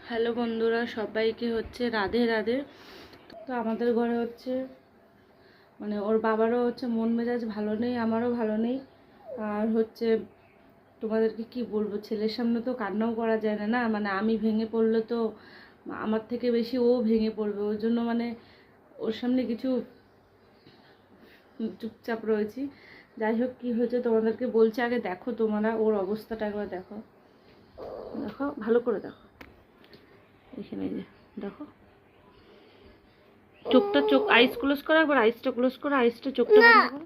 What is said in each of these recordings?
Hello বন্ধুরা, সবাইকে হচ্ছে রাধে রাধে। তো আমাদের ঘরে হচ্ছে মানে ওর বাবারও হচ্ছে মন মেজাজ ভালো নেই, আমারও ভালো নেই। আর হচ্ছে তোমাদেরকে কি বলবো, ছেলের সামনে তো কান্নাও করা যায় না, না মানে আমি ভেঙে পড়লে তো আমার থেকে বেশি ও ভেঙে পড়বে। ওর জন্য মানে ওর সামনে কিছু চুপচাপ রয়েছি। যাই হোক, কী হয়েছে তোমাদেরকে বলছি, আগে দেখো তোমরা ওর অবস্থাটা একবার দেখো, দেখো ভালো করে দেখো। এখানে যে দেখো, চোখ আইস ক্লোজ করো, একবার আইসটা ক্লোজ করো, আইসটা চোখটা বন্ধ করো।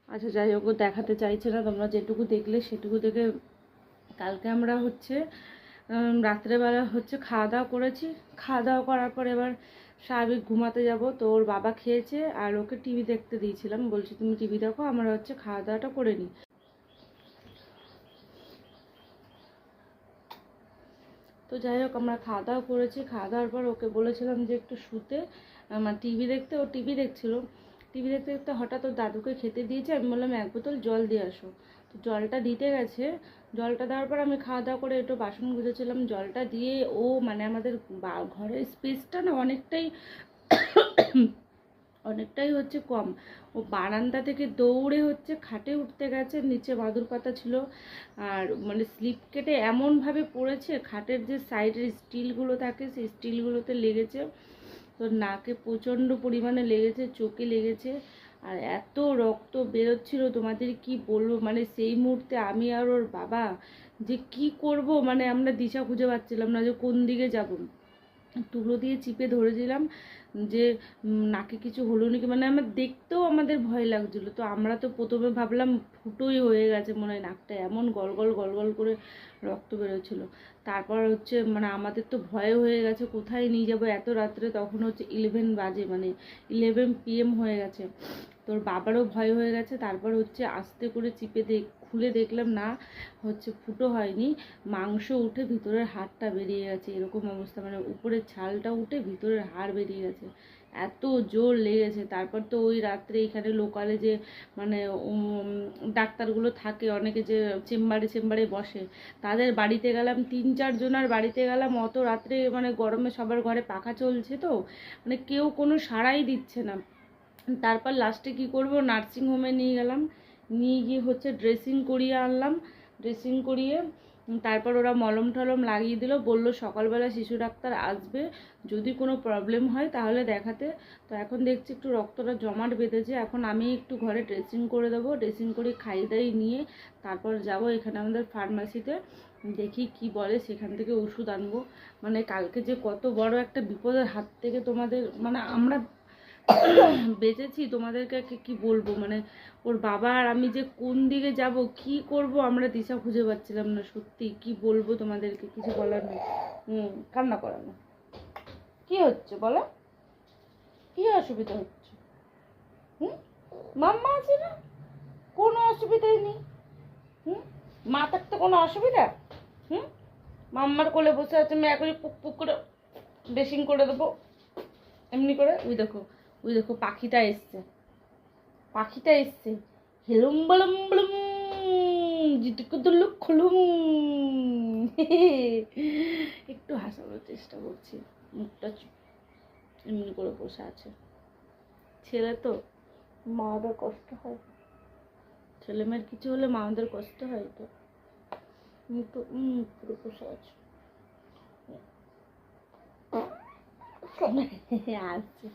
আচ্ছা যাই হোক, ও দেখাতে চাইছে না, তোমরা যেটুকু দেখলে সেটুকু দেখে। কালকে আমরা হচ্ছে রাত্রেবেলা হচ্ছে খাওয়া দাওয়া করেছি। খাওয়া দাওয়া করার পর এবার স্বাভাবিক ঘুমাতে যাব। তো ওর বাবা খেয়েছে আর ওকে টিভি দেখতে দিয়েছিলাম, বলছি তুমি টিভি দেখো, আমরা হচ্ছে খাওয়া দাওয়াটা করে নিই। তো যাই হোক, আমরা খাওয়া দাওয়া করেছি। খাওয়া দাওয়ার পর ওকে বলেছিলাম যে একটু শুতে, আমার টিভি দেখতে। ও টিভি দেখছিল। টিভি দেখতে দেখতে হঠাৎ ওর দাদুকে খেতে দিয়েছে। আমি বললাম এক বোতল জল দিয়ে আসো। তো জলটা দিতে গেছে। জলটা দেওয়ার পর আমি খাওয়া দাওয়া করে একটু বাসন গুজেছিলাম। জলটা দিয়ে ও মানে আমাদের ঘরের স্পেসটা না অনেকটাই হচ্ছে কম। ও বারান্দা থেকে দৌড়ে হচ্ছে খাটে উঠতে গেছে, নিচে মাদুর পাতা ছিল। আর মানে স্লিপ কেটে এমনভাবে পড়েছে, খাটের যে সাইডের স্টিলগুলো থাকে সেই স্টিলগুলোতে লেগেছে। তো নাকে প্রচণ্ড পরিমাণে লেগেছে, চোখে লেগেছে। আর এত রক্ত বেরোচ্ছিল, তোমাদের কি বলবো, মানে সেই মুহূর্তে আমি আর ওর বাবা যে কি করব, মানে আমরা দিশা খুঁজে পাচ্ছিলাম না যে কোন দিকে যাব। তুলো দিয়ে চিপে ধরেছিলাম যে নাকে কিছু হলো নাকি, মানে আমার দেখতেও আমাদের ভয় লাগছিলো। তো আমরা তো প্রথমে ভাবলাম ফুটোই হয়ে গেছে মনে হয়, নাকটা এমন গলগল গলগল করে রক্ত বেরোচ্ছিল। তারপর হচ্ছে মানে আমাদের তো ভয় হয়ে গেছে, কোথায় নিয়ে যাবো এত রাত্রে। তখন হচ্ছে 11 বাজে, মানে 11 PM হয়ে গেছে। তোর বাবারও ভয় হয়ে গেছে। তারপর হচ্ছে আস্তে করে চিপে খুলে দেখলাম না, হচ্ছে ফুটো হয়নি, মাংস উঠে ভিতরের হাড়টা বেরিয়ে গেছে। এরকম অবস্থা, মানে উপরের ছালটা উঠে ভিতরের হাড় বেরিয়ে গেছে, এত জোর লেগেছে। তারপর তো ওই রাত্রে এখানে লোকালে যে মানে ডাক্তারগুলো থাকে অনেকে, যে চেম্বারে বসে, তাদের বাড়িতে গেলাম, 3-4 জনের বাড়িতে গেলাম অত রাত্রে। মানে গরমে সবার ঘরে পাখা চলছে, তো মানে কেউ কোনো সাড়াই দিচ্ছে না। তারপর লাস্টে কি করব, নার্সিংহোমে নিয়ে গেলাম। নিয়ে গিয়ে হচ্ছে ড্রেসিং করিয়ে আনলাম। ড্রেসিং করিয়ে তারপর ওরা মলম টলম লাগিয়ে দিল, বলল সকালবেলা শিশু ডাক্তার আসবে, যদি কোনো প্রবলেম হয় তাহলে দেখাতে। তো এখন দেখছি একটু রক্তটা জমাট বেঁধেছে। এখন আমি একটু ঘরে ড্রেসিং করে দেবো, ড্রেসিং করে খাইয়ে দাইয়ে নিয়ে তারপর যাব এখানে আমাদের ফার্মাসিতে, দেখি কি বলে, সেখান থেকে ওষুধ আনবো। মানে কালকে যে কত বড় একটা বিপদের হাত থেকে তোমাদের মানে আমরা বেঁচেছি, তোমাদেরকে কি বলবো, মানে ওর বাবা আর আমি যে কোন দিকে যাব, কি করব, আমরা দিশা খুঁজে পাচ্ছিলাম না। সত্যি কি বলবো তোমাদেরকে, কিছু বলার নেই। কান্না করানো কি হচ্ছে বলো, কি অসুবিধা হচ্ছে? মাম্মা আছে না, কোনো অসুবিধাই নেই। মা থাকতে কোনো অসুবিধা? মাম্মার কোলে বসে আছে, আমি এখনই পুক পুক করে ড্রেসিং করে দেবো এমনি করে। ওই দেখো পাখিটা এসছে, হেলুম বলুম বলুম, জিটুকুদুল্লু খুলুম। একটু হাসানোর চেষ্টা করছি, মুখটা এমনি করে বসে আছে। ছেলে তো, মাদের কষ্ট হয়, ছেলে মেয়ের কিছু হলে মাদের কষ্ট হয়। তো মুখটা পুরো বসে আছে। আসছে